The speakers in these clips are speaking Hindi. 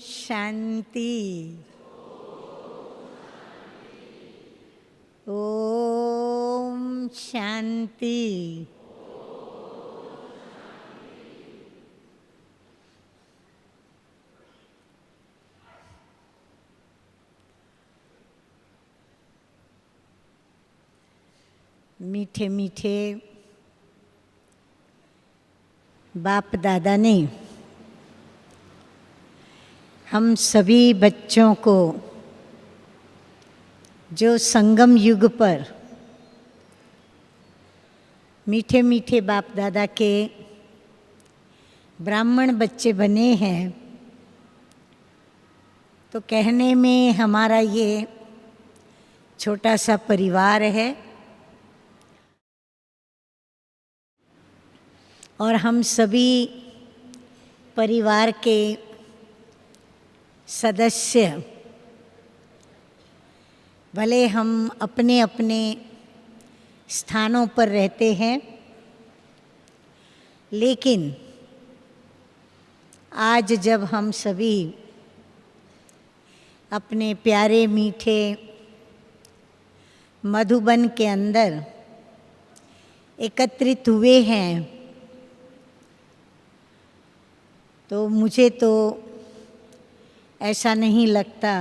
शांति। ओम शांति। मीठे मीठे बाप दादा ने हम सभी बच्चों को जो संगम युग पर मीठे मीठे बाप दादा के ब्राह्मण बच्चे बने हैं, तो कहने में हमारा ये छोटा सा परिवार है और हम सभी परिवार के सदस्य भले हम अपने अपने स्थानों पर रहते हैं, लेकिन आज जब हम सभी अपने प्यारे मीठे मधुबन के अंदर एकत्रित हुए हैं, तो मुझे तो ऐसा नहीं लगता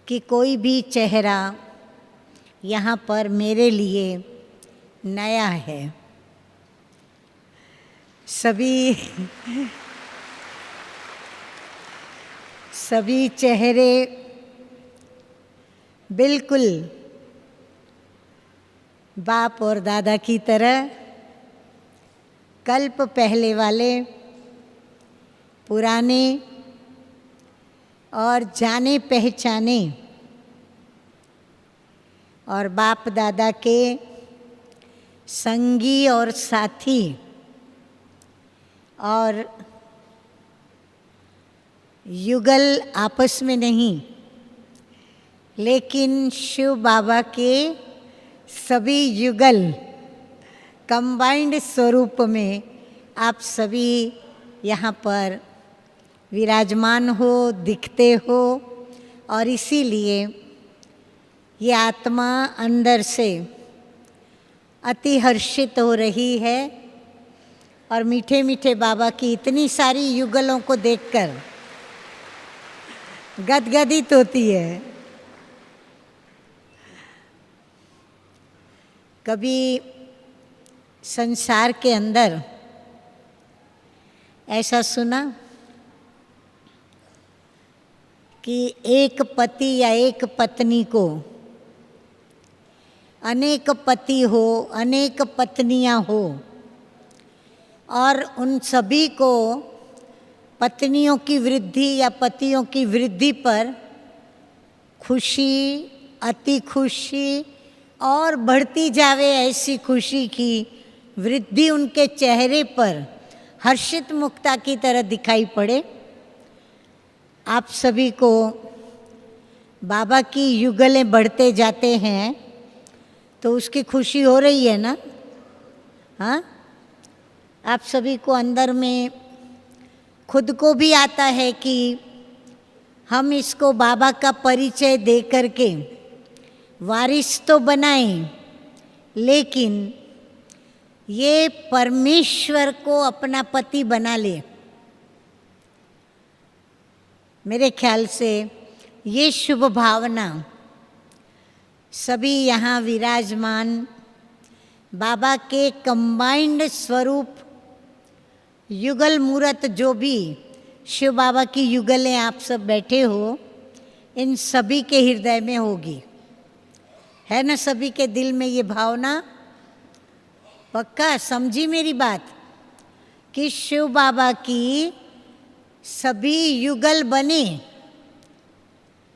कि कोई भी चेहरा यहाँ पर मेरे लिए नया है। सभी चेहरे बिल्कुल बाप और दादा की तरह कल्प पहले वाले पुराने और जाने पहचाने और बाप दादा के संगी और साथी और युगल आपस में नहीं, लेकिन शिव बाबा के सभी युगल कंबाइंड स्वरूप में आप सभी यहाँ पर विराजमान हो, दिखते हो, और इसीलिए ये आत्मा अंदर से अति हर्षित हो रही है और मीठे मीठे बाबा की इतनी सारी युगलों को देखकर गदगदित होती है। कभी संसार के अंदर ऐसा सुना कि एक पति या एक पत्नी को अनेक पति हो, अनेक पत्नियां हो, और उन सभी को पत्नियों की वृद्धि या पतियों की वृद्धि पर खुशी, अति खुशी और बढ़ती जावे ऐसी खुशी की वृद्धि उनके चेहरे पर हर्षित मुक्ता की तरह दिखाई पड़े। आप सभी को बाबा की युगलें बढ़ते जाते हैं तो उसकी खुशी हो रही है ना? हाँ, आप सभी को अंदर में खुद को भी आता है कि हम इसको बाबा का परिचय दे करके वारिस तो बनाएं, लेकिन ये परमेश्वर को अपना पति बना ले। मेरे ख्याल से ये शुभ भावना सभी यहाँ विराजमान बाबा के कंबाइंड स्वरूप युगल मूर्त, जो भी शिव बाबा की युगलें आप सब बैठे हो, इन सभी के हृदय में होगी, है ना? सभी के दिल में ये भावना पक्का समझी मेरी बात कि शिव बाबा की सभी युगल बने,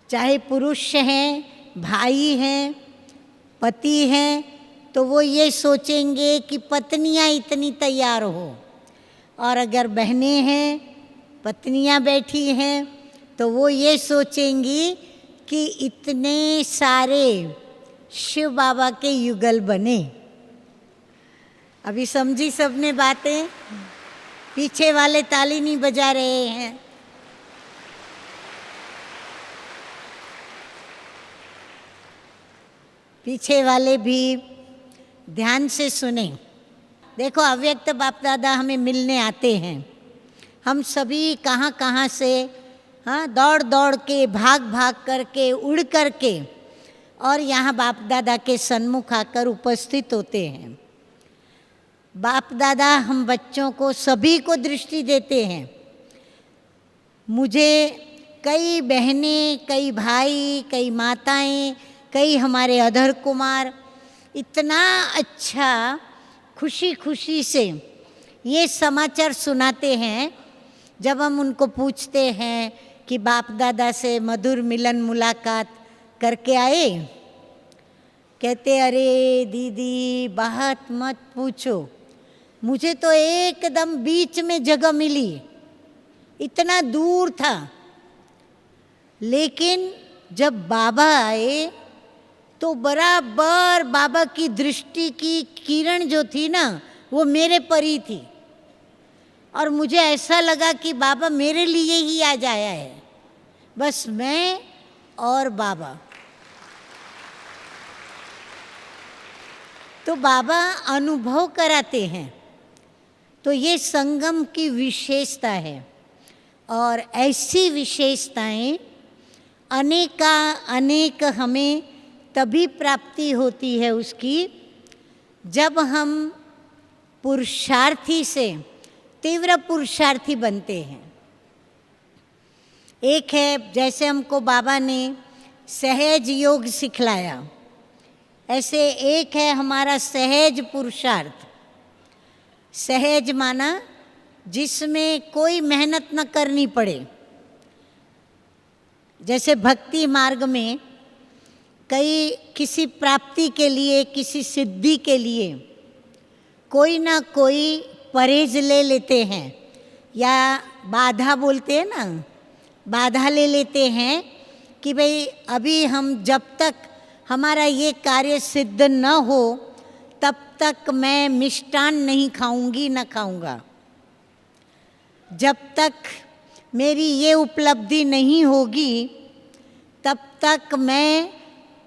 चाहे पुरुष हैं, भाई हैं, पति हैं, तो वो ये सोचेंगे कि पत्नियां इतनी तैयार हो, और अगर बहनें हैं, पत्नियां बैठी हैं, तो वो ये सोचेंगी कि इतने सारे शिव बाबा के युगल बने। अभी समझी सबने बातें? पीछे वाले ताली नहीं बजा रहे हैं, पीछे वाले भी ध्यान से सुने। देखो, अव्यक्त बाप दादा हमें मिलने आते हैं। हम सभी कहाँ कहाँ से दौड़ दौड़ के, भाग भाग करके, उड़ करके और यहाँ बाप दादा के सन्मुख आकर उपस्थित होते हैं। बाप दादा हम बच्चों को, सभी को दृष्टि देते हैं। मुझे कई बहनें, कई भाई, कई माताएं, कई हमारे अधर कुमार इतना अच्छा खुशी खुशी से ये समाचार सुनाते हैं। जब हम उनको पूछते हैं कि बाप दादा से मधुर मिलन मुलाकात करके आए, कहते अरे दीदी बात मत पूछो, मुझे तो एकदम बीच में जगह मिली, इतना दूर था। लेकिन जब बाबा आए तो बराबर बाबा की दृष्टि की किरण जो थी ना, वो मेरे पर ही थी और मुझे ऐसा लगा कि बाबा मेरे लिए ही आज आया है, बस मैं और बाबा। तो बाबा अनुभव कराते हैं। तो ये संगम की विशेषता है और ऐसी विशेषताएं अनेक हमें तभी प्राप्ति होती है उसकी, जब हम पुरुषार्थी से तीव्र पुरुषार्थी बनते हैं। एक है, जैसे हमको बाबा ने सहज योग सिखलाया, ऐसे एक है हमारा सहज पुरुषार्थ। सहज माना जिसमें कोई मेहनत न करनी पड़े। जैसे भक्ति मार्ग में किसी प्राप्ति के लिए, किसी सिद्धि के लिए कोई ना कोई परहेज ले लेते हैं, या बाधा बोलते हैं ना, बाधा ले लेते हैं कि भाई अभी हम जब तक हमारा ये कार्य सिद्ध न हो तब तक मैं मिष्टान नहीं खाऊंगी, न खाऊंगा। जब तक मेरी ये उपलब्धि नहीं होगी तब तक मैं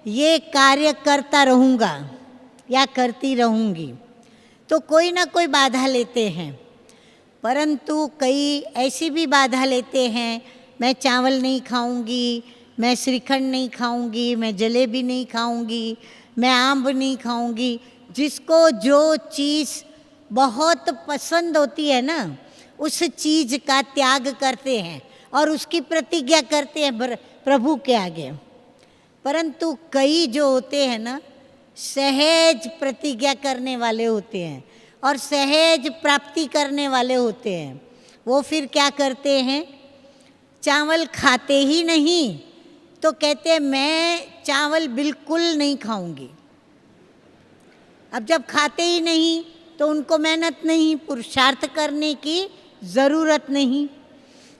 ये कार्य करता रहूँगा या करती रहूँगी। तो कोई ना कोई बाधा लेते हैं, परंतु कई ऐसी भी बाधा लेते हैं, मैं चावल नहीं खाऊंगी, मैं श्रीखंड नहीं खाऊंगी, मैं जलेबी नहीं खाऊंगी, मैं आम नहीं खाऊंगी। जिसको जो चीज़ बहुत पसंद होती है ना, उस चीज़ का त्याग करते हैं और उसकी प्रतिज्ञा करते हैं प्रभु के आगे। परंतु कई जो होते हैं ना, सहज प्रतिज्ञा करने वाले होते हैं और सहज प्राप्ति करने वाले होते हैं। वो फिर क्या करते हैं, चावल खाते ही नहीं तो कहते हैं मैं चावल बिल्कुल नहीं खाऊंगी। अब जब खाते ही नहीं तो उनको मेहनत नहीं, पुरुषार्थ करने की ज़रूरत नहीं।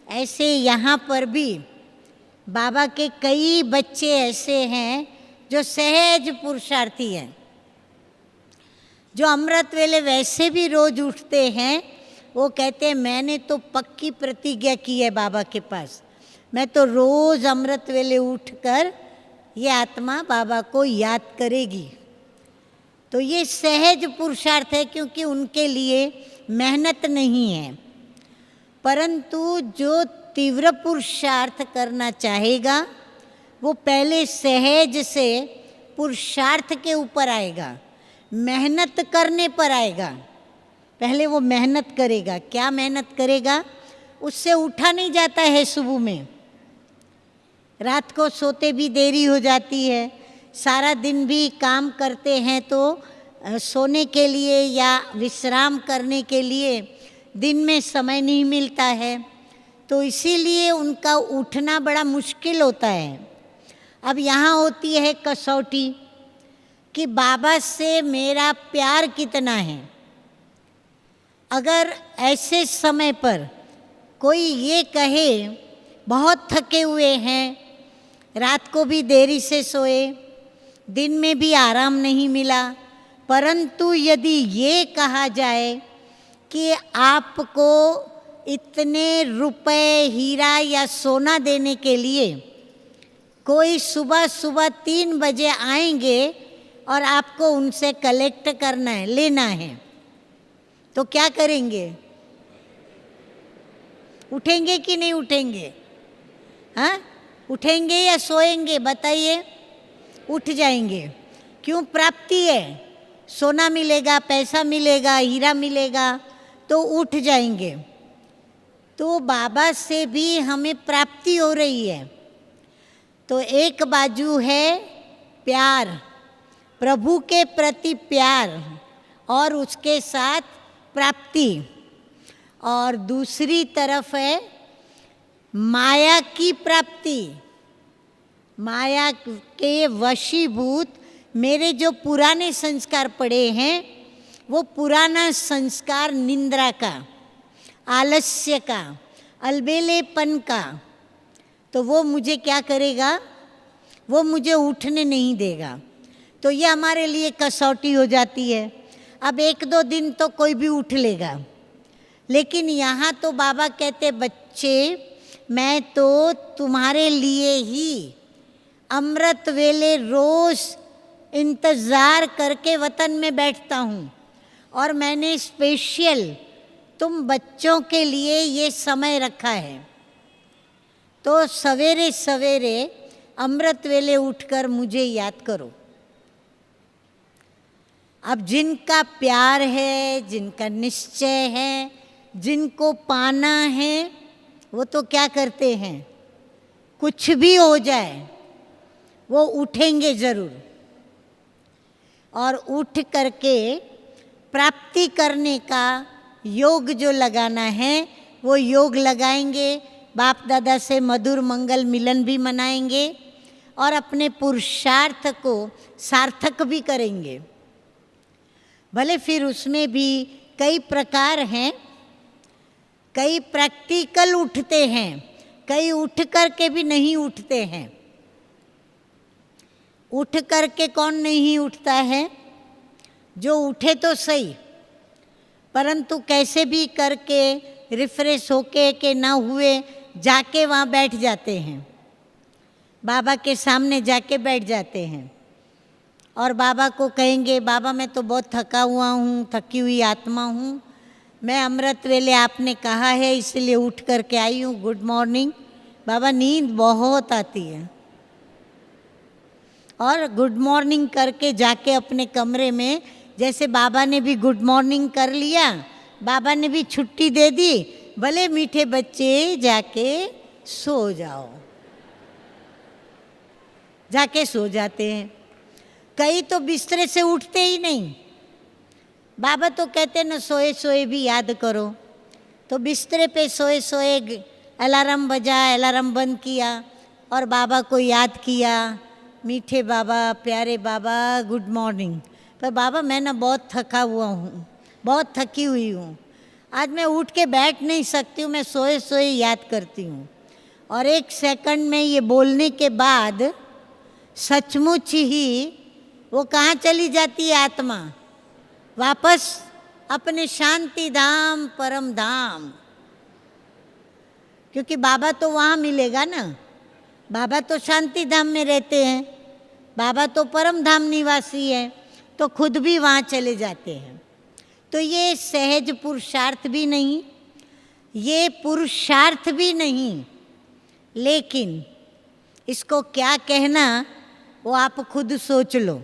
ऐसे यहाँ पर भी बाबा के कई बच्चे ऐसे हैं जो सहज पुरुषार्थी हैं, जो अमृत वेले वैसे भी रोज उठते हैं। वो कहते हैं मैंने तो पक्की प्रतिज्ञा की है बाबा के पास, मैं तो रोज़ अमृत वेले उठकर ये आत्मा बाबा को याद करेगी। तो ये सहज पुरुषार्थ है, क्योंकि उनके लिए मेहनत नहीं है। परंतु जो तीव्र पुरुषार्थ करना चाहेगा वो पहले सहज से पुरुषार्थ के ऊपर आएगा, मेहनत करने पर आएगा। पहले वो मेहनत करेगा। क्या मेहनत करेगा? उससे उठा नहीं जाता है सुबह में, रात को सोते भी देरी हो जाती है, सारा दिन भी काम करते हैं तो सोने के लिए या विश्राम करने के लिए दिन में समय नहीं मिलता है, तो इसीलिए उनका उठना बड़ा मुश्किल होता है। अब यहाँ होती है कसौटी कि बाबा से मेरा प्यार कितना है। अगर ऐसे समय पर कोई ये कहे बहुत थके हुए हैं, रात को भी देरी से सोए, दिन में भी आराम नहीं मिला, परंतु यदि ये कहा जाए कि आपको इतने रुपए, हीरा या सोना देने के लिए कोई सुबह सुबह 3 बजे आएंगे और आपको उनसे कलेक्ट करना है, लेना है, तो क्या करेंगे? उठेंगे कि नहीं उठेंगे? हाँ, उठेंगे या सोएंगे? बताइए। उठ जाएंगे। क्यों? प्राप्ति है, सोना मिलेगा, पैसा मिलेगा, हीरा मिलेगा, तो उठ जाएंगे। तो बाबा से भी हमें प्राप्ति हो रही है। तो एक बाजू है प्यार, प्रभु के प्रति प्यार और उसके साथ प्राप्ति, और दूसरी तरफ है माया की प्राप्ति। माया के वशीभूत मेरे जो पुराने संस्कार पड़े हैं, वो पुराना संस्कार निंद्रा का, आलस्य का, अलबेलेपन का, तो वो मुझे क्या करेगा? वो मुझे उठने नहीं देगा। तो ये हमारे लिए कसौटी हो जाती है। अब 1-2 दिन तो कोई भी उठ लेगा, लेकिन यहाँ तो बाबा कहते, बच्चे मैं तो तुम्हारे लिए ही अमृत वेले रोज इंतज़ार करके वतन में बैठता हूँ, और मैंने स्पेशल तुम बच्चों के लिए ये समय रखा है। तो सवेरे सवेरे अमृत वेले उठकर मुझे याद करो। अब जिनका प्यार है, जिनका निश्चय है, जिनको पाना है, वो तो क्या करते हैं? कुछ भी हो जाए वो उठेंगे ज़रूर, और उठ करके प्राप्ति करने का योग जो लगाना है वो योग लगाएंगे। बाप दादा से मधुर मंगल मिलन भी मनाएंगे और अपने पुरुषार्थ को सार्थक भी करेंगे। भले फिर उसमें भी कई प्रकार हैं, कई प्रैक्टिकल उठते हैं, कई उठ करके भी नहीं उठते हैं। उठ करके कौन नहीं उठता है? जो उठे तो सही, परंतु कैसे भी करके रिफ्रेश होके के ना हुए जाके वहाँ बैठ जाते हैं, बाबा के सामने जाके बैठ जाते हैं, और बाबा को कहेंगे, बाबा मैं तो बहुत थका हुआ हूँ, थकी हुई आत्मा हूँ, मैं अमृत वेले आपने कहा है इसलिए उठ करके आई हूँ, गुड मॉर्निंग। बाबा नींद बहुत आती है, और गुड मॉर्निंग करके जाके अपने कमरे में, जैसे बाबा ने भी गुड मॉर्निंग कर लिया, बाबा ने भी छुट्टी दे दी, भले मीठे बच्चे जाके सो जाओ, जाके सो जाते हैं। कई तो बिस्तरे से उठते ही नहीं। बाबा तो कहते न सोए सोए भी याद करो, तो बिस्तरे पे सोए सोए अलार्म बजा, अलार्म बंद किया और बाबा को याद किया, मीठे बाबा, प्यारे बाबा, गुड मॉर्निंग। पर बाबा मैं ना बहुत थका हुआ हूँ, बहुत थकी हुई हूँ, आज मैं उठ के बैठ नहीं सकती हूँ, मैं सोए सोए याद करती हूँ। और 1 सेकंड में ये बोलने के बाद सचमुच ही वो कहाँ चली जाती है आत्मा? वापस अपने शांति धाम, परम धाम। क्योंकि बाबा तो वहाँ मिलेगा ना, बाबा तो शांति धाम में रहते हैं, बाबा तो परम धाम निवासी है, तो खुद भी वहाँ चले जाते हैं। तो ये सहज पुरुषार्थ भी नहीं, ये पुरुषार्थ भी नहीं, लेकिन इसको क्या कहना वो आप खुद सोच लो।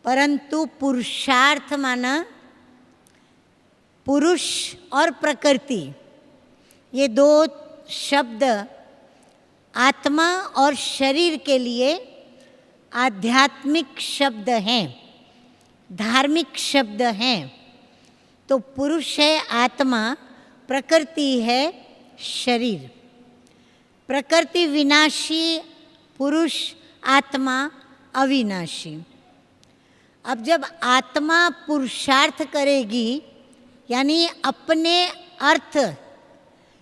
परंतु पुरुषार्थ माना पुरुष और प्रकृति, ये 2 शब्द आत्मा और शरीर के लिए आध्यात्मिक शब्द हैं, धार्मिक शब्द हैं। तो पुरुष है आत्मा, प्रकृति है शरीर। प्रकृति विनाशी, पुरुष आत्मा अविनाशी। अब जब आत्मा पुरुषार्थ करेगी, यानी अपने अर्थ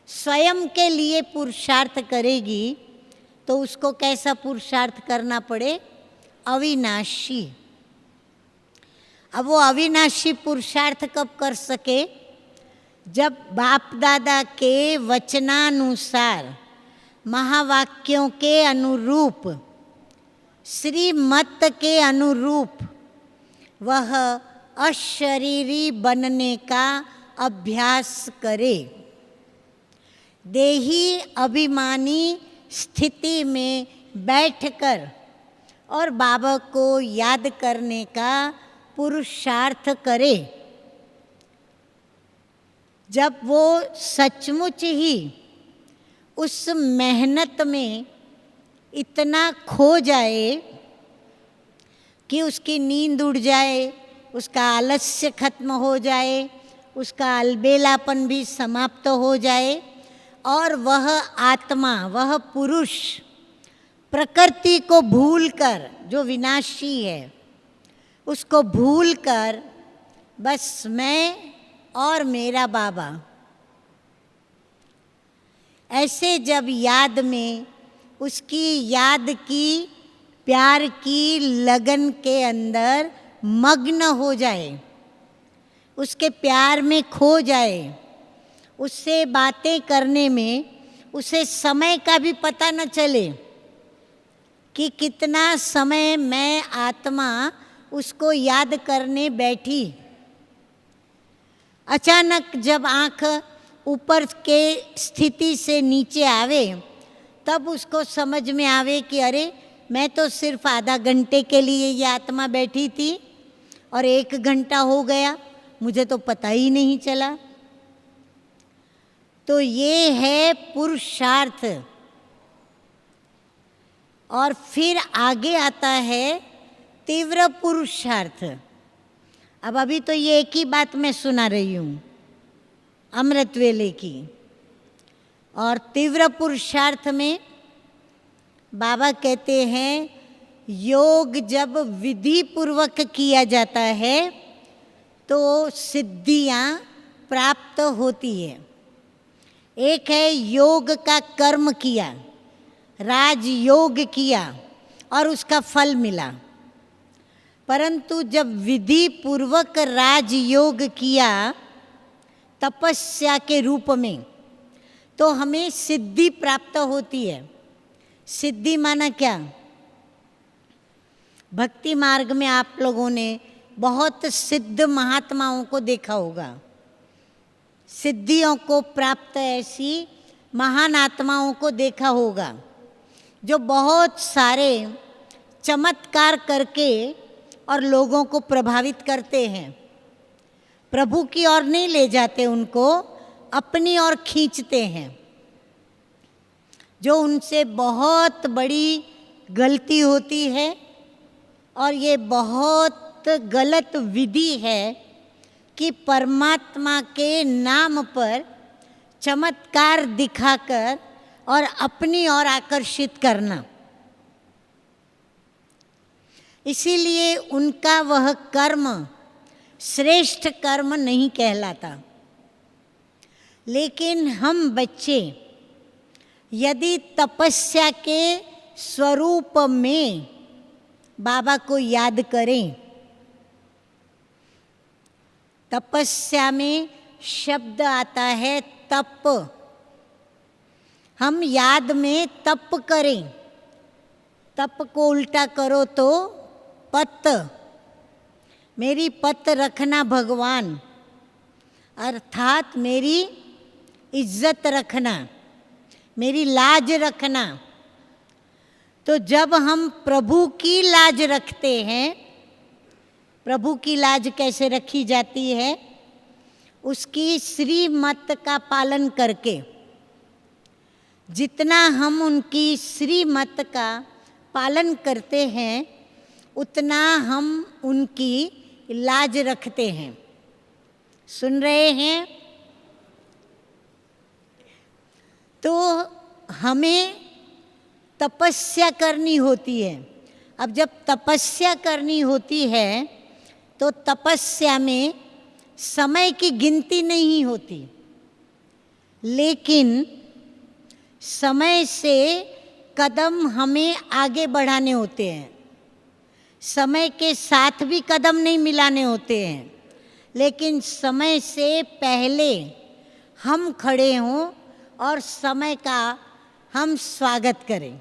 स्वयं के लिए पुरुषार्थ करेगी, तो उसको कैसा पुरुषार्थ करना पड़े? अविनाशी। अब वो अविनाशी पुरुषार्थ कब कर सके? जब बाप दादा के वचनानुसार, महावाक्यों के अनुरूप श्रीमत के अनुरूप वह अशरीरी बनने का अभ्यास करे। देही अभिमानी स्थिति में बैठकर और बाबा को याद करने का पुरुषार्थ करे। जब वो सचमुच ही उस मेहनत में इतना खो जाए कि उसकी नींद उड़ जाए, उसका आलस्य खत्म हो जाए, उसका अलबेलापन भी समाप्त हो जाए और वह आत्मा, वह पुरुष प्रकृति को भूलकर, जो विनाशी है, उसको भूलकर बस मैं और मेरा बाबा, ऐसे जब याद में उसकी याद की, प्यार की लगन के अंदर मग्न हो जाए, उसके प्यार में खो जाए, उससे बातें करने में उसे समय का भी पता न चले कि कितना समय मैं आत्मा उसको याद करने बैठी। अचानक जब आँख ऊपर के स्थिति से नीचे आवे तब उसको समझ में आवे कि अरे मैं तो सिर्फ आधा घंटे के लिए ये आत्मा बैठी थी और 1 घंटा हो गया, मुझे तो पता ही नहीं चला। तो ये है पुरुषार्थ। और फिर आगे आता है तीव्र पुरुषार्थ। अब अभी तो ये एक ही बात मैं सुना रही हूँ, अमृत वेले की। और तीव्र पुरुषार्थ में बाबा कहते हैं योग जब विधि पूर्वक किया जाता है तो सिद्धियाँ प्राप्त होती है। एक है योग का कर्म किया, राजयोग किया और उसका फल मिला। परंतु जब विधि पूर्वक राजयोग किया तपस्या के रूप में तो हमें सिद्धि प्राप्त होती है। सिद्धि माना क्या? भक्ति मार्ग में आप लोगों ने बहुत सिद्ध महात्माओं को देखा होगा, सिद्धियों को प्राप्त ऐसी महान आत्माओं को देखा होगा जो बहुत सारे चमत्कार करके और लोगों को प्रभावित करते हैं। प्रभु की ओर नहीं ले जाते, उनको अपनी ओर खींचते हैं। जो उनसे बहुत बड़ी गलती होती है और ये बहुत गलत विधि है कि परमात्मा के नाम पर चमत्कार दिखाकर और अपनी ओर आकर्षित करना। इसीलिए उनका वह कर्म श्रेष्ठ कर्म नहीं कहलाता। लेकिन हम बच्चे यदि तपस्या के स्वरूप में बाबा को याद करें, तपस्या में शब्द आता है तप, हम याद में तप करें। तप को उल्टा करो तो पत, मेरी पत रखना भगवान, अर्थात मेरी इज्जत रखना, मेरी लाज रखना। तो जब हम प्रभु की लाज रखते हैं, प्रभु की लाज कैसे रखी जाती है? उसकी श्रीमत का पालन करके। जितना हम उनकी श्रीमत का पालन करते हैं उतना हम उनकी लाज रखते हैं। सुन रहे हैं? तो हमें तपस्या करनी होती है। अब जब तपस्या करनी होती है तो तपस्या में समय की गिनती नहीं होती, लेकिन समय से कदम हमें आगे बढ़ाने होते हैं। समय के साथ भी कदम नहीं मिलाने होते हैं, लेकिन समय से पहले हम खड़े हों और समय का हम स्वागत करें।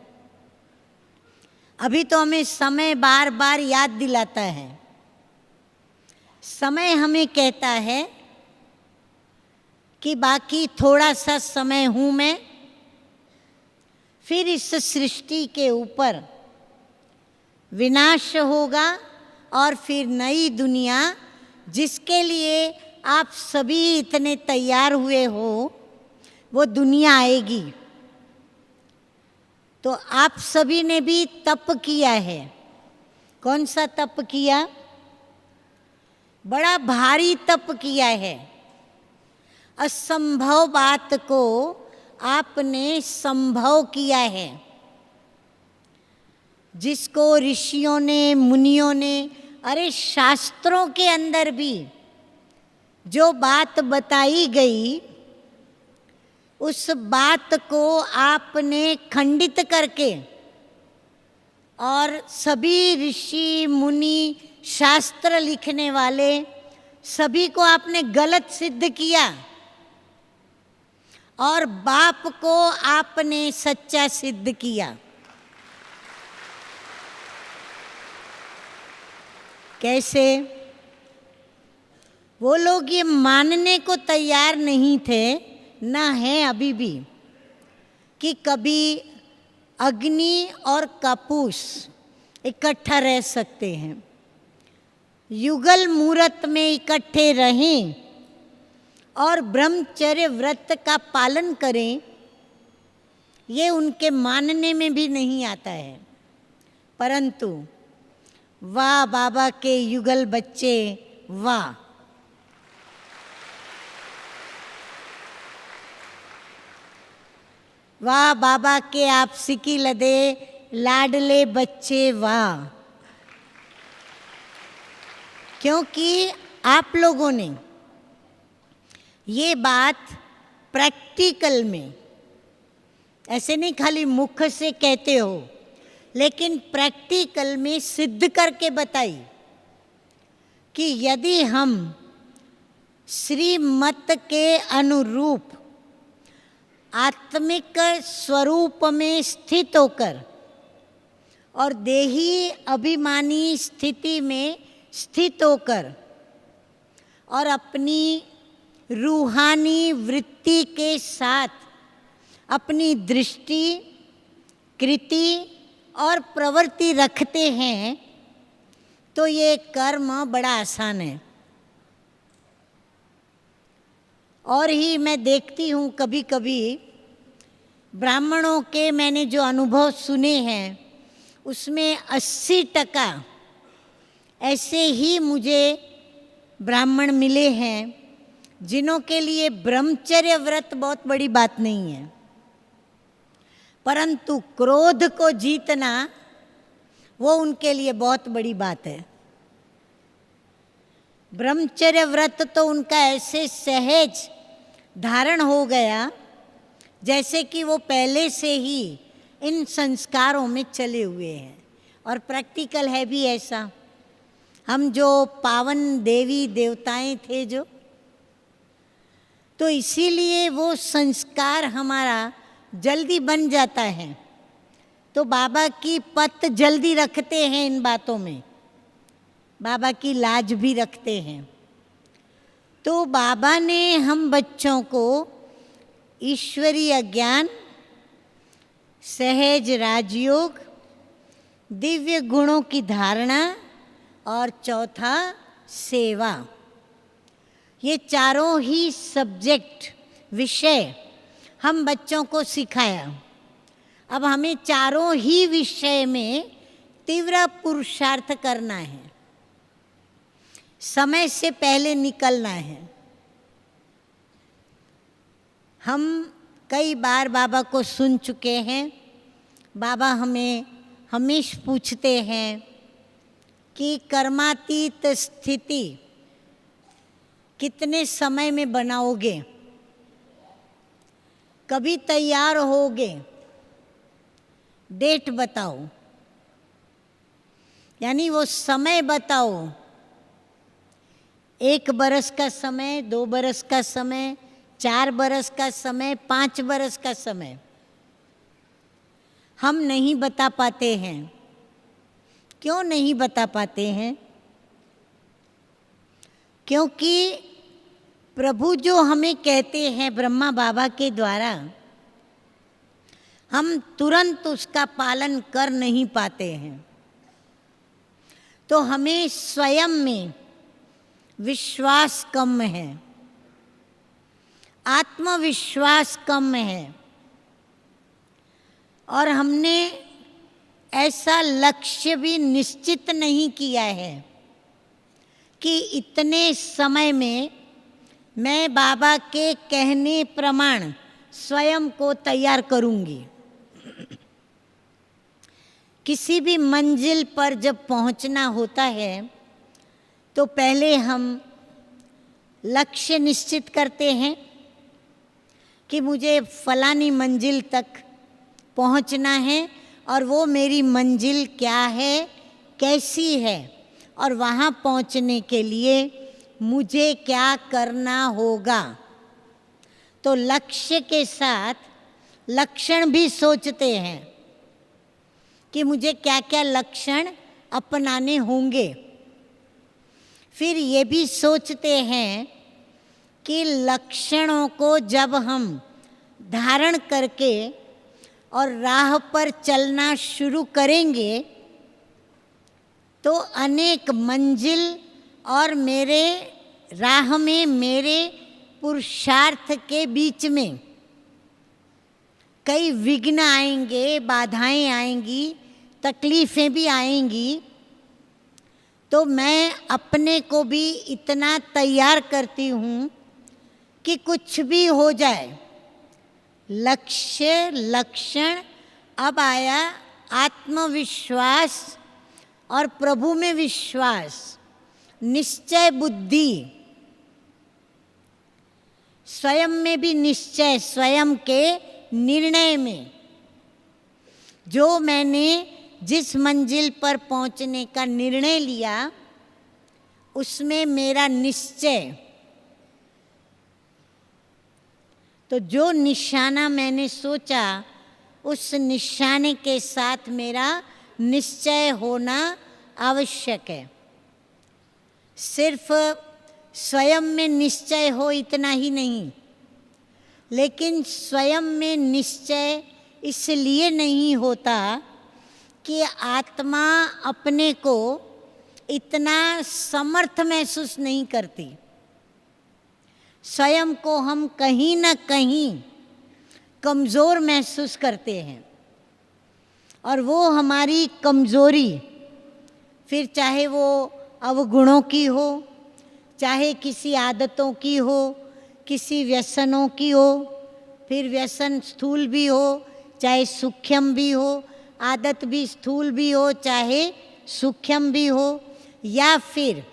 अभी तो हमें समय बार बार याद दिलाता है। समय हमें कहता है कि बाकी थोड़ा सा समय हूँ मैं, फिर इस सृष्टि के ऊपर विनाश होगा और फिर नई दुनिया जिसके लिए आप सभी इतने तैयार हुए हो वो दुनिया आएगी। तो आप सभी ने भी तप किया है। कौन सा तप किया? बड़ा भारी तप किया है। असंभव बात को आपने संभव किया है। जिसको ऋषियों ने, मुनियों ने, अरे शास्त्रों के अंदर भी जो बात बताई गई उस बात को आपने खंडित करके और सभी ऋषि मुनि, शास्त्र लिखने वाले सभी को आपने गलत सिद्ध किया और बाप को आपने सच्चा सिद्ध किया। कैसे? वो लोग ये मानने को तैयार नहीं थे, ना है अभी भी, कि कभी अग्नि और कपूस इकट्ठा रह सकते हैं, युगल मुहूर्त में इकट्ठे रहें और ब्रह्मचर्य व्रत का पालन करें, ये उनके मानने में भी नहीं आता है। परंतु वाह बाबा के युगल बच्चे, वाह! वाह बाबा के आप सिकी लदे लाडले बच्चे, वाह! क्योंकि आप लोगों ने ये बात प्रैक्टिकल में, ऐसे नहीं खाली मुख से कहते हो, लेकिन प्रैक्टिकल में सिद्ध करके बताई कि यदि हम श्रीमत के अनुरूप आत्मिक स्वरूप में स्थित होकर और देही अभिमानी स्थिति में स्थित होकर और अपनी रूहानी वृत्ति के साथ अपनी दृष्टि, कृति और प्रवृत्ति रखते हैं तो ये कर्म बड़ा आसान है। और ही मैं देखती हूँ कभी कभी ब्राह्मणों के मैंने जो अनुभव सुने हैं उसमें 80% ऐसे ही मुझे ब्राह्मण मिले हैं जिन्हों के लिए ब्रह्मचर्य व्रत बहुत बड़ी बात नहीं है, परंतु क्रोध को जीतना वो उनके लिए बहुत बड़ी बात है। ब्रह्मचर्य व्रत तो उनका ऐसे सहज धारण हो गया जैसे कि वो पहले से ही इन संस्कारों में चले हुए हैं, और प्रैक्टिकल है भी ऐसा। हम जो पावन देवी देवताएं थे जो, तो इसीलिए वो संस्कार हमारा जल्दी बन जाता है। तो बाबा की पत जल्दी रखते हैं, इन बातों में बाबा की लाज भी रखते हैं। तो बाबा ने हम बच्चों को ईश्वरीय ज्ञान, सहज राजयोग, दिव्य गुणों की धारणा और चौथा सेवा, ये चारों ही सब्जेक्ट, विषय हम बच्चों को सिखाया। अब हमें चारों ही विषय में तीव्र पुरुषार्थ करना है, समय से पहले निकलना है। हम कई बार बाबा को सुन चुके हैं। बाबा हमें हमेशा पूछते हैं कि कर्मातीत स्थिति कितने समय में बनाओगे, कभी तैयार होगे, डेट बताओ, यानी वो समय बताओ। 1 बरस का समय, 2 बरस का समय, 4 बरस का समय, 5 बरस का समय हम नहीं बता पाते हैं। क्यों नहीं बता पाते हैं? क्योंकि प्रभु जो हमें कहते हैं ब्रह्मा बाबा के द्वारा, हम तुरंत उसका पालन कर नहीं पाते हैं। तो हमें स्वयं में विश्वास कम है, आत्मविश्वास कम है, और हमने ऐसा लक्ष्य भी निश्चित नहीं किया है कि इतने समय में मैं बाबा के कहने प्रमाण स्वयं को तैयार करूंगी। किसी भी मंजिल पर जब पहुंचना होता है तो पहले हम लक्ष्य निश्चित करते हैं कि मुझे फलानी मंजिल तक पहुंचना है, और वो मेरी मंजिल क्या है, कैसी है, और वहाँ पहुंचने के लिए मुझे क्या करना होगा। तो लक्ष्य के साथ लक्षण भी सोचते हैं कि मुझे क्या क्या लक्षण अपनाने होंगे। फिर ये भी सोचते हैं कि लक्षणों को जब हम धारण करके और राह पर चलना शुरू करेंगे तो अनेक मंजिल और मेरे राह में, मेरे पुरुषार्थ के बीच में कई विघ्न आएंगे, बाधाएं आएंगी, तकलीफ़ें भी आएंगी। तो मैं अपने को भी इतना तैयार करती हूँ कि कुछ भी हो जाए। लक्ष्य, लक्षण, अब आया आत्मविश्वास और प्रभु में विश्वास, निश्चय बुद्धि, स्वयं में भी निश्चय, स्वयं के निर्णय में। जो मैंने जिस मंजिल पर पहुंचने का निर्णय लिया उसमें मेरा निश्चय, तो जो निशाना मैंने सोचा उस निशाने के साथ मेरा निश्चय होना आवश्यक है। सिर्फ स्वयं में निश्चय हो इतना ही नहीं, लेकिन स्वयं में निश्चय इसलिए नहीं होता कि आत्मा अपने को इतना समर्थ महसूस नहीं करती। स्वयं को हम कहीं न कहीं कमज़ोर महसूस करते हैं, और वो हमारी कमज़ोरी, फिर चाहे वो अवगुणों की हो, चाहे किसी आदतों की हो, किसी व्यसनों की हो, फिर व्यसन स्थूल भी हो चाहे सूक्ष्म भी हो, आदत भी स्थूल भी हो चाहे सूक्ष्म भी हो, या फिर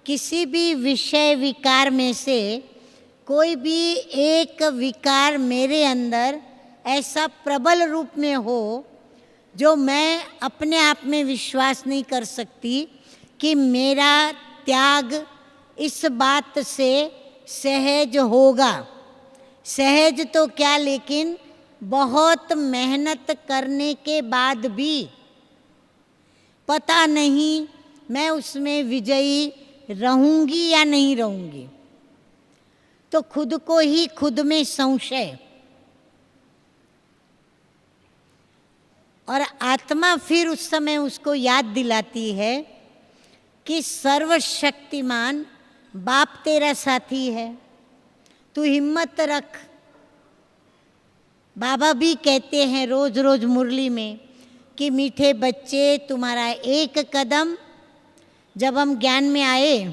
किसी भी विषय विकार में से कोई भी एक विकार मेरे अंदर ऐसा प्रबल रूप में हो जो मैं अपने आप में विश्वास नहीं कर सकती कि मेरा त्याग इस बात से सहज होगा। सहज तो क्या, लेकिन बहुत मेहनत करने के बाद भी पता नहीं मैं उसमें विजयी रहूंगी या नहीं रहूंगी। तो खुद को ही खुद में संशय, और आत्मा फिर उस समय उसको याद दिलाती है कि सर्वशक्तिमान बाप तेरा साथी है, तू हिम्मत रख। बाबा भी कहते हैं रोज रोज मुरली में कि मीठे बच्चे तुम्हारा एक कदम, जब हम ज्ञान में आए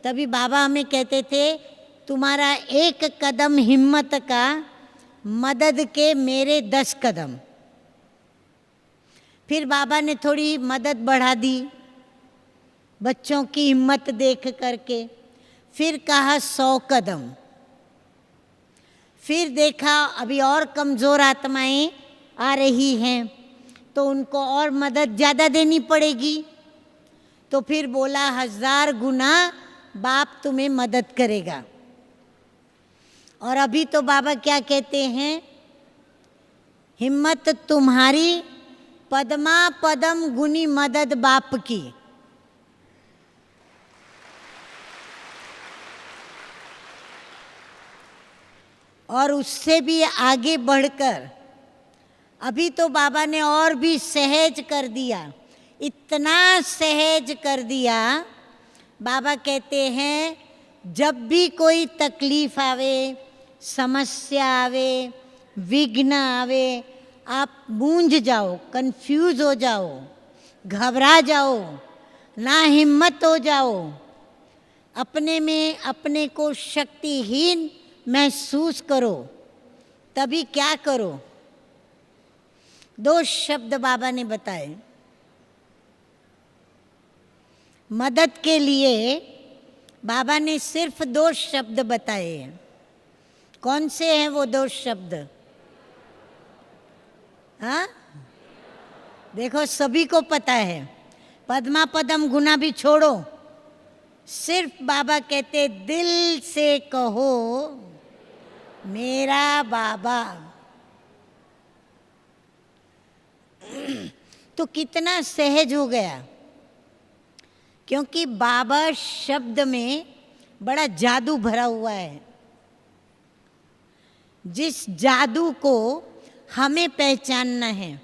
तभी बाबा हमें कहते थे तुम्हारा एक कदम हिम्मत का, मदद के मेरे 10 कदम। फिर बाबा ने थोड़ी मदद बढ़ा दी बच्चों की हिम्मत देख करके, फिर कहा 100 कदम। फिर देखा अभी और कमज़ोर आत्माएं आ रही हैं तो उनको और मदद ज़्यादा देनी पड़ेगी, तो फिर बोला 1000 गुना बाप तुम्हें मदद करेगा। और अभी तो बाबा क्या कहते हैं, हिम्मत तुम्हारी पद्मा पदम गुनी मदद बाप की। और उससे भी आगे बढ़कर अभी तो बाबा ने और भी सहज कर दिया, इतना सहज कर दिया। बाबा कहते हैं जब भी कोई तकलीफ आवे, समस्या आवे, विघ्न आवे, आप गूंज जाओ, कंफ्यूज हो जाओ, घबरा जाओ, ना हिम्मत हो जाओ, अपने में अपने को शक्तिहीन महसूस करो, तभी क्या करो? 2 शब्द बाबा ने बताए मदद के लिए। बाबा ने सिर्फ 2 शब्द बताए हैं। कौन से हैं वो 2 शब्द? हाँ, देखो सभी को पता है। पद्मा पदम गुना भी छोड़ो, सिर्फ बाबा कहते दिल से कहो मेरा बाबा। तो कितना सहज हो गया, क्योंकि बाबा शब्द में बड़ा जादू भरा हुआ है। जिस जादू को हमें पहचानना है,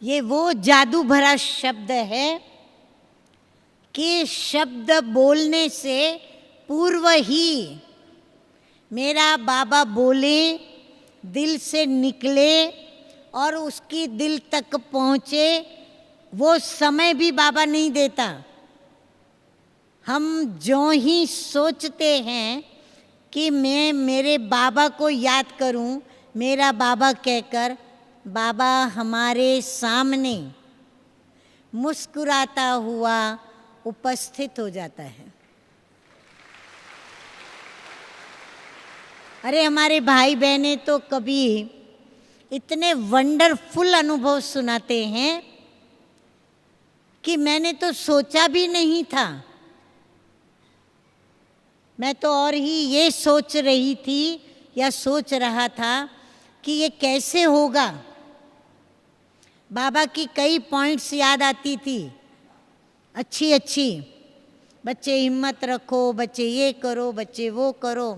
ये वो जादू भरा शब्द है कि शब्द बोलने से पूर्व ही मेरा बाबा बोले, दिल से निकले और उसकी दिल तक पहुँचे, वो समय भी बाबा नहीं देता। हम जो ही सोचते हैं कि मैं मेरे बाबा को याद करूं, मेरा बाबा कहकर, बाबा हमारे सामने मुस्कुराता हुआ उपस्थित हो जाता है। अरे हमारे भाई बहनें तो कभी इतने वंडरफुल अनुभव सुनाते हैं कि मैंने तो सोचा भी नहीं था। मैं तो और ही ये सोच रही थी या सोच रहा था कि ये कैसे होगा। बाबा की कई पॉइंट्स याद आती थी, अच्छी अच्छी, बच्चे हिम्मत रखो, बच्चे ये करो, बच्चे वो करो,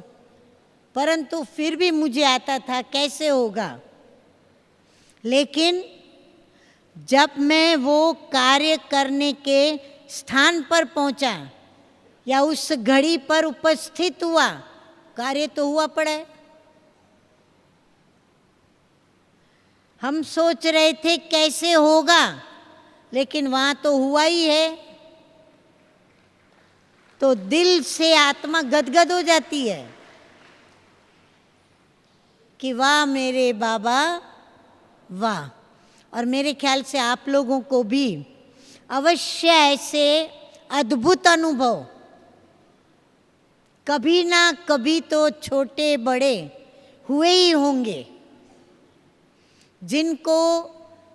परंतु फिर भी मुझे आता था कैसे होगा। लेकिन जब मैं वो कार्य करने के स्थान पर पहुंचा या उस घड़ी पर उपस्थित हुआ, कार्य तो हुआ पड़ा है। हम सोच रहे थे कैसे होगा, लेकिन वहां तो हुआ ही है। तो दिल से आत्मा गदगद हो जाती है कि वाह मेरे बाबा वाह। और मेरे ख्याल से आप लोगों को भी अवश्य ऐसे अद्भुत अनुभव कभी ना कभी तो छोटे बड़े हुए ही होंगे। जिनको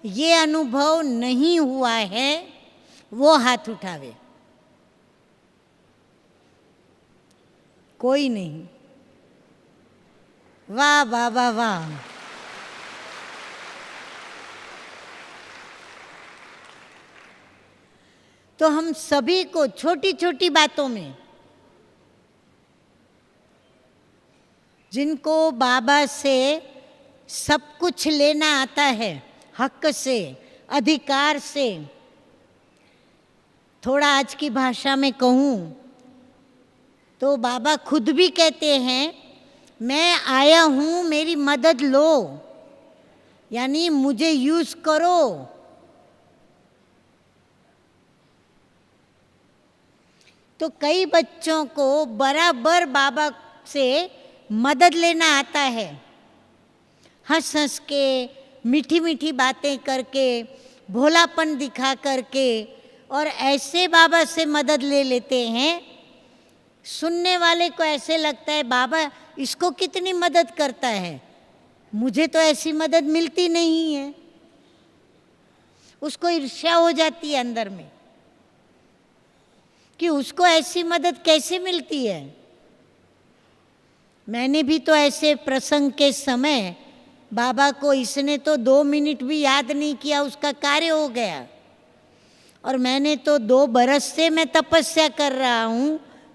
ये अनुभव नहीं हुआ है वो हाथ उठावे। कोई नहीं। वाह वाह वाह वाह। तो हम सभी को छोटी छोटी बातों में, जिनको बाबा से सब कुछ लेना आता है, हक से, अधिकार से, थोड़ा आज की भाषा में कहूँ तो बाबा खुद भी कहते हैं मैं आया हूँ, मेरी मदद लो, यानी मुझे यूज़ करो। तो कई बच्चों को बराबर बाबा से मदद लेना आता है, हंस हंस के, मीठी मीठी बातें करके, भोलापन दिखा करके, और ऐसे बाबा से मदद ले लेते हैं। सुनने वाले को ऐसे लगता है बाबा इसको कितनी मदद करता है, मुझे तो ऐसी मदद मिलती नहीं है। उसको ईर्ष्या हो जाती है अंदर में कि उसको ऐसी मदद कैसे मिलती है। मैंने भी तो ऐसे प्रसंग के समय बाबा को इसने तो 2 मिनट भी याद नहीं किया, उसका कार्य हो गया। और मैंने तो 2 बरस से मैं तपस्या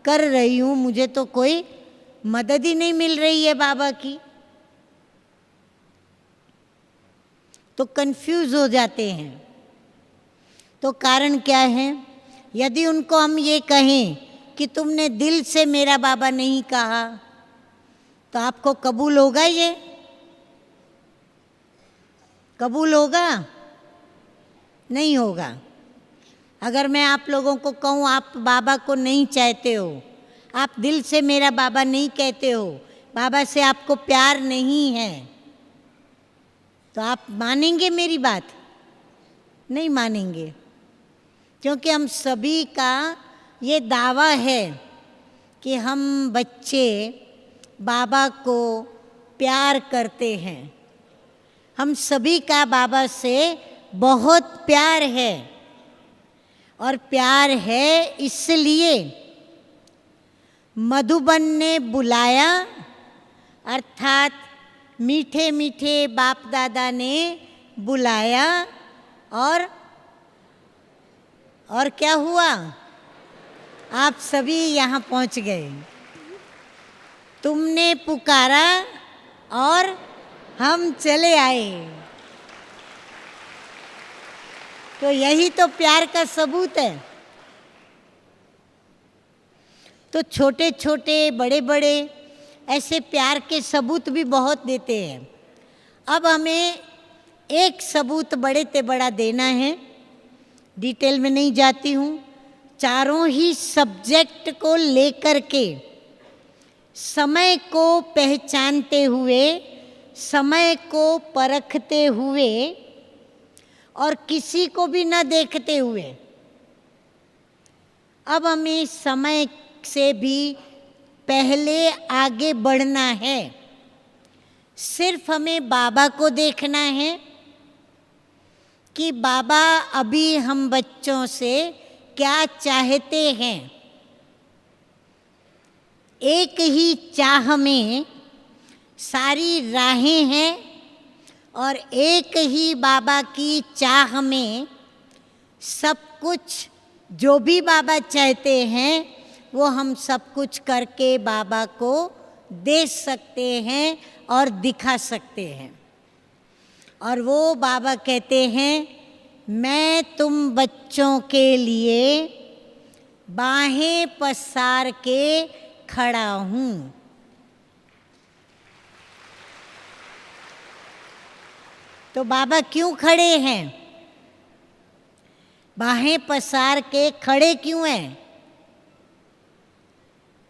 कर रही हूँ, मुझे तो कोई मदद ही नहीं मिल रही है बाबा की। तो कंफ्यूज हो जाते हैं। तो कारण क्या है? यदि उनको हम ये कहें कि तुमने दिल से मेरा बाबा नहीं कहा, तो आपको कबूल होगा? ये कबूल होगा? नहीं होगा। अगर मैं आप लोगों को कहूँ आप बाबा को नहीं चाहते हो, आप दिल से मेरा बाबा नहीं कहते हो, बाबा से आपको प्यार नहीं है, तो आप मानेंगे मेरी बात? नहीं मानेंगे। क्योंकि हम सभी का ये दावा है कि हम बच्चे बाबा को प्यार करते हैं। हम सभी का बाबा से बहुत प्यार है। और प्यार है इसलिए मधुबन ने बुलाया, अर्थात मीठे मीठे बाप दादा ने बुलाया। और क्या हुआ? आप सभी यहाँ पहुँच गए। तुमने पुकारा और हम चले आए। तो यही तो प्यार का सबूत है। तो छोटे छोटे बड़े बड़े ऐसे प्यार के सबूत भी बहुत देते हैं। अब हमें एक सबूत बड़े से बड़ा देना है। डिटेल में नहीं जाती हूँ। चारों ही सब्जेक्ट को लेकर के समय को पहचानते हुए, समय को परखते हुए और किसी को भी न देखते हुए, अब हमें समय से भी पहले आगे बढ़ना है। सिर्फ हमें बाबा को देखना है कि बाबा अभी हम बच्चों से क्या चाहते हैं। एक ही चाह में सारी राहें हैं और एक ही बाबा की चाह में सब कुछ, जो भी बाबा चाहते हैं वो हम सब कुछ करके बाबा को दे सकते हैं और दिखा सकते हैं। और वो बाबा कहते हैं, मैं तुम बच्चों के लिए बाहें पसार के खड़ा हूँ। तो बाबा क्यों खड़े हैं? बाहें पसार के खड़े क्यों हैं?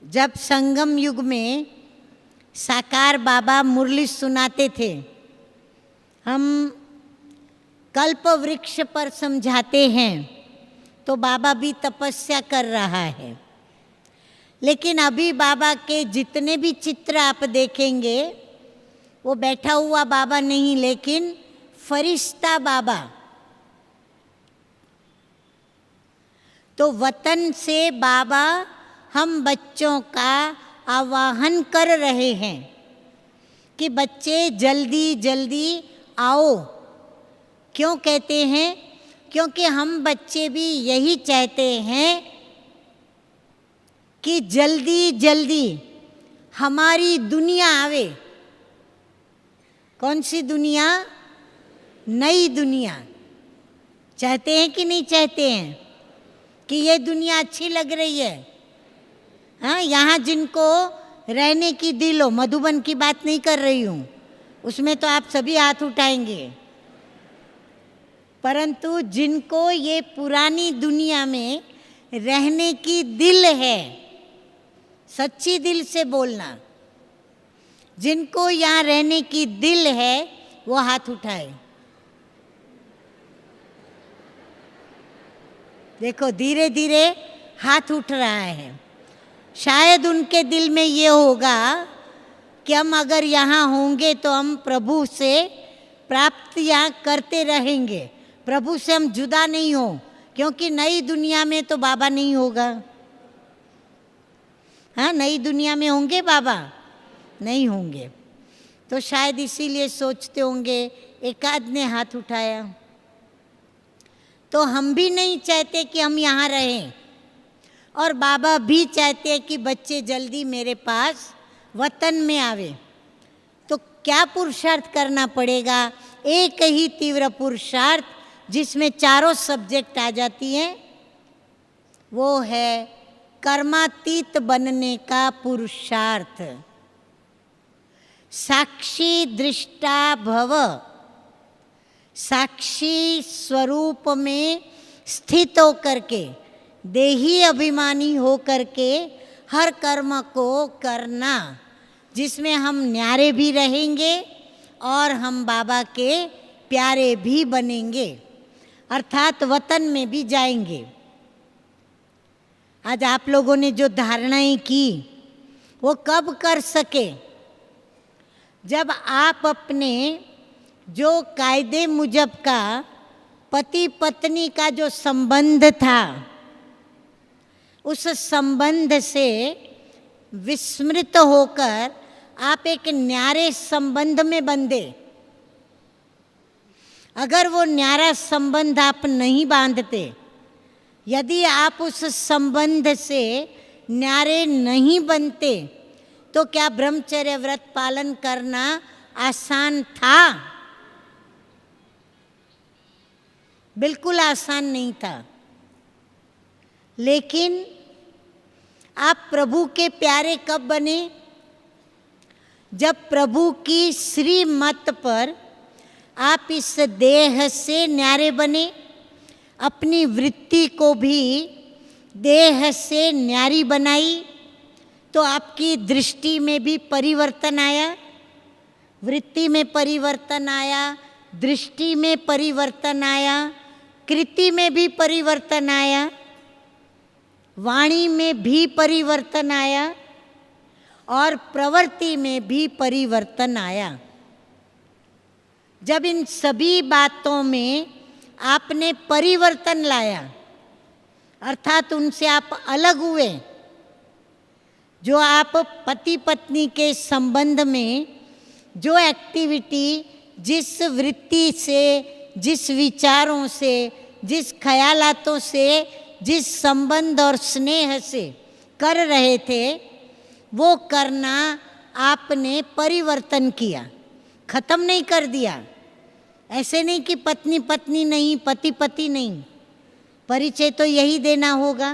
जब संगम युग में साकार बाबा मुरली सुनाते थे, हम कल्प वृक्ष पर समझाते हैं, तो बाबा भी तपस्या कर रहा है। लेकिन अभी बाबा के जितने भी चित्र आप देखेंगे वो बैठा हुआ बाबा नहीं, लेकिन फरिश्ता बाबा। तो वतन से बाबा हम बच्चों का आवाहन कर रहे हैं कि बच्चे जल्दी जल्दी आओ। क्यों कहते हैं? क्योंकि हम बच्चे भी यही चाहते हैं कि जल्दी जल्दी हमारी दुनिया आवे। कौन सी दुनिया? नई दुनिया। चाहते हैं कि नहीं चाहते हैं कि ये दुनिया अच्छी लग रही है? हाँ, यहाँ जिनको रहने की दिल हो, मधुबन की बात नहीं कर रही हूँ, उसमें तो आप सभी हाथ उठाएंगे, परंतु जिनको ये पुरानी दुनिया में रहने की दिल है, सच्ची दिल से बोलना, जिनको यहाँ रहने की दिल है वो हाथ उठाए। देखो धीरे धीरे हाथ उठ रहा है। शायद उनके दिल में ये होगा कि हम अगर यहाँ होंगे तो हम प्रभु से प्राप्तियाँ करते रहेंगे, प्रभु से हम जुदा नहीं हो, क्योंकि नई दुनिया में तो बाबा नहीं होगा। हाँ, नई दुनिया में होंगे बाबा? नहीं होंगे। तो शायद इसीलिए सोचते होंगे एक आध ने हाथ उठाया। तो हम भी नहीं चाहते कि हम यहाँ रहें, और बाबा भी चाहते हैं कि बच्चे जल्दी मेरे पास वतन में आवे। तो क्या पुरुषार्थ करना पड़ेगा? एक ही तीव्र पुरुषार्थ जिसमें चारों सब्जेक्ट आ जाती हैं, वो है कर्मातीत बनने का पुरुषार्थ। साक्षी दृष्टा भव, साक्षी स्वरूप में स्थित होकर के, देही अभिमानी होकर के हर कर्म को करना, जिसमें हम न्यारे भी रहेंगे और हम बाबा के प्यारे भी बनेंगे, अर्थात वतन में भी जाएंगे। आज आप लोगों ने जो धारणाएं की वो कब कर सके? जब आप अपने जो कायदे मुजब का पति पत्नी का जो संबंध था, उस संबंध से विस्मृत होकर आप एक न्यारे संबंध में बंधे। अगर वो न्यारा संबंध आप नहीं बांधते, यदि आप उस संबंध से न्यारे नहीं बनते, तो क्या ब्रह्मचर्य व्रत पालन करना आसान था? बिल्कुल आसान नहीं था। लेकिन आप प्रभु के प्यारे कब बने? जब प्रभु की श्रीमत पर आप इस देह से न्यारे बने, अपनी वृत्ति को भी देह से न्यारी बनाई, तो आपकी दृष्टि में भी परिवर्तन आया, वृत्ति में परिवर्तन आया, दृष्टि में परिवर्तन आया, कृति में भी परिवर्तन आया, वाणी में भी परिवर्तन आया, और प्रवृत्ति में भी परिवर्तन आया। जब इन सभी बातों में आपने परिवर्तन लाया, अर्थात उनसे आप अलग हुए, जो आप पति पत्नी के संबंध में जो एक्टिविटी, जिस वृत्ति से, जिस विचारों से, जिस ख्यालातों से, जिस संबंध और स्नेह से कर रहे थे, वो करना आपने परिवर्तन किया, खत्म नहीं कर दिया। ऐसे नहीं कि पत्नी पत्नी नहीं, पति पति नहीं। परिचय तो यही देना होगा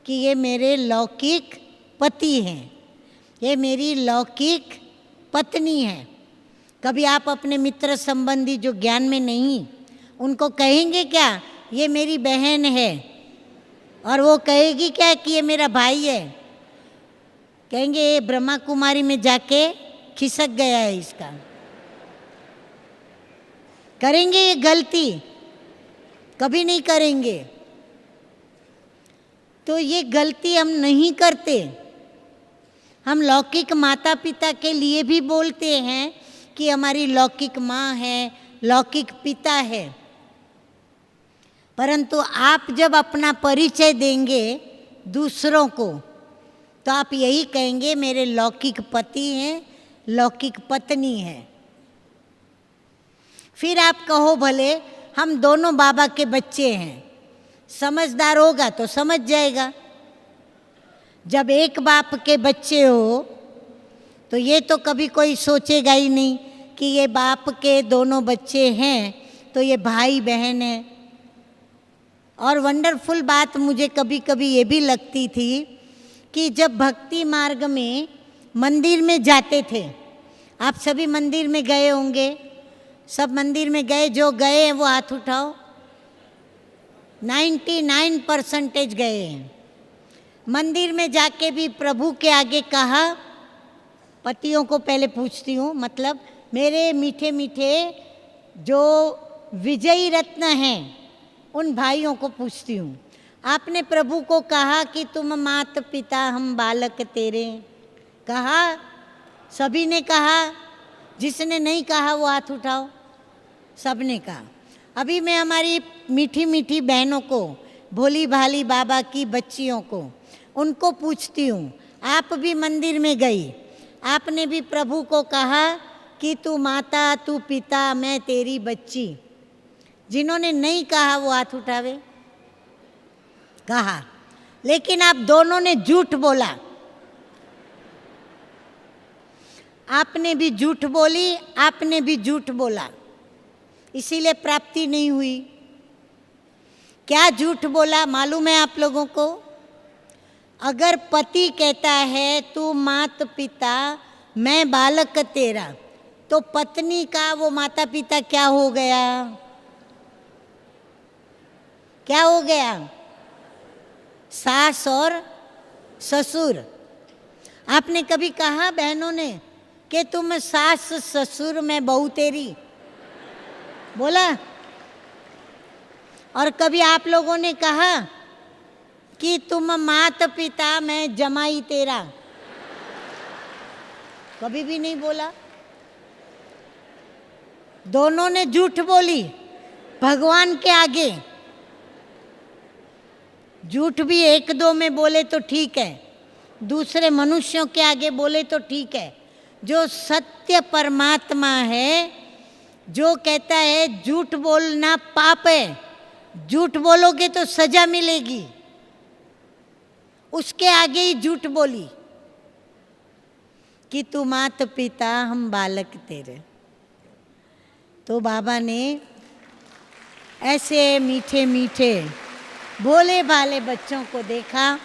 कि ये मेरे लौकिक पति हैं, ये मेरी लौकिक पत्नी है। कभी आप अपने मित्र संबंधी जो ज्ञान में नहीं, उनको कहेंगे क्या ये मेरी बहन है, और वो कहेगी क्या कि ये मेरा भाई है? कहेंगे ये ब्रह्मा कुमारी में जाके खिसक गया है इसका। करेंगे ये गलती? कभी नहीं करेंगे। तो ये गलती हम नहीं करते। हम लौकिक माता पिता के लिए भी बोलते हैं कि हमारी लौकिक माँ है, लौकिक पिता है, परंतु आप जब अपना परिचय देंगे दूसरों को, तो आप यही कहेंगे मेरे लौकिक पति हैं, लौकिक पत्नी है। फिर आप कहो भले हम दोनों बाबा के बच्चे हैं, समझदार होगा तो समझ जाएगा। जब एक बाप के बच्चे हो तो ये तो कभी कोई सोचेगा ही नहीं कि ये बाप के दोनों बच्चे हैं तो ये भाई बहन है। और वंडरफुल बात मुझे कभी कभी ये भी लगती थी कि जब भक्ति मार्ग में मंदिर में जाते थे, आप सभी मंदिर में गए होंगे, सब मंदिर में गए, जो गए हैं वो हाथ उठाओ। 99% गए हैं। मंदिर में जाके भी प्रभु के आगे कहा, पतियों को पहले पूछती हूँ, मतलब मेरे मीठे मीठे जो विजयी रत्न हैं उन भाइयों को पूछती हूँ, आपने प्रभु को कहा कि तुम मात पिता हम बालक तेरे? कहा? सभी ने कहा? जिसने नहीं कहा वो हाथ उठाओ। सबने कहा। अभी मैं हमारी मीठी मीठी बहनों को, भोली भाली बाबा की बच्चियों को, उनको पूछती हूँ, आप भी मंदिर में गई, आपने भी प्रभु को कहा कि तू माता, तू पिता, मैं तेरी बच्ची। जिन्होंने नहीं कहा वो हाथ उठावे। कहा, लेकिन आप दोनों ने झूठ बोला। आपने भी झूठ बोली, आपने भी झूठ बोला, इसीलिए प्राप्ति नहीं हुई। क्या झूठ बोला मालूम है आप लोगों को? अगर पति कहता है तू माता पिता, मैं बालक तेरा, तो पत्नी का वो माता पिता क्या हो गया? क्या हो गया? सास और ससुर। आपने कभी कहा बहनों ने कि तुम सास ससुर, मैं बहू तेरी? बोला? और कभी आप लोगों ने कहा कि तुम माता पिता, मैं जमाई तेरा? कभी भी नहीं बोला। दोनों ने झूठ बोली भगवान के आगे। झूठ भी एक दो में बोले तो ठीक है, दूसरे मनुष्यों के आगे बोले तो ठीक है। जो सत्य परमात्मा है, जो कहता है झूठ बोलना पाप है, झूठ बोलोगे तो सजा मिलेगी, उसके आगे ही झूठ बोली कि तू माता पिता, हम बालक तेरे। तो बाबा ने ऐसे मीठे मीठे भोले भाले बच्चों को देखा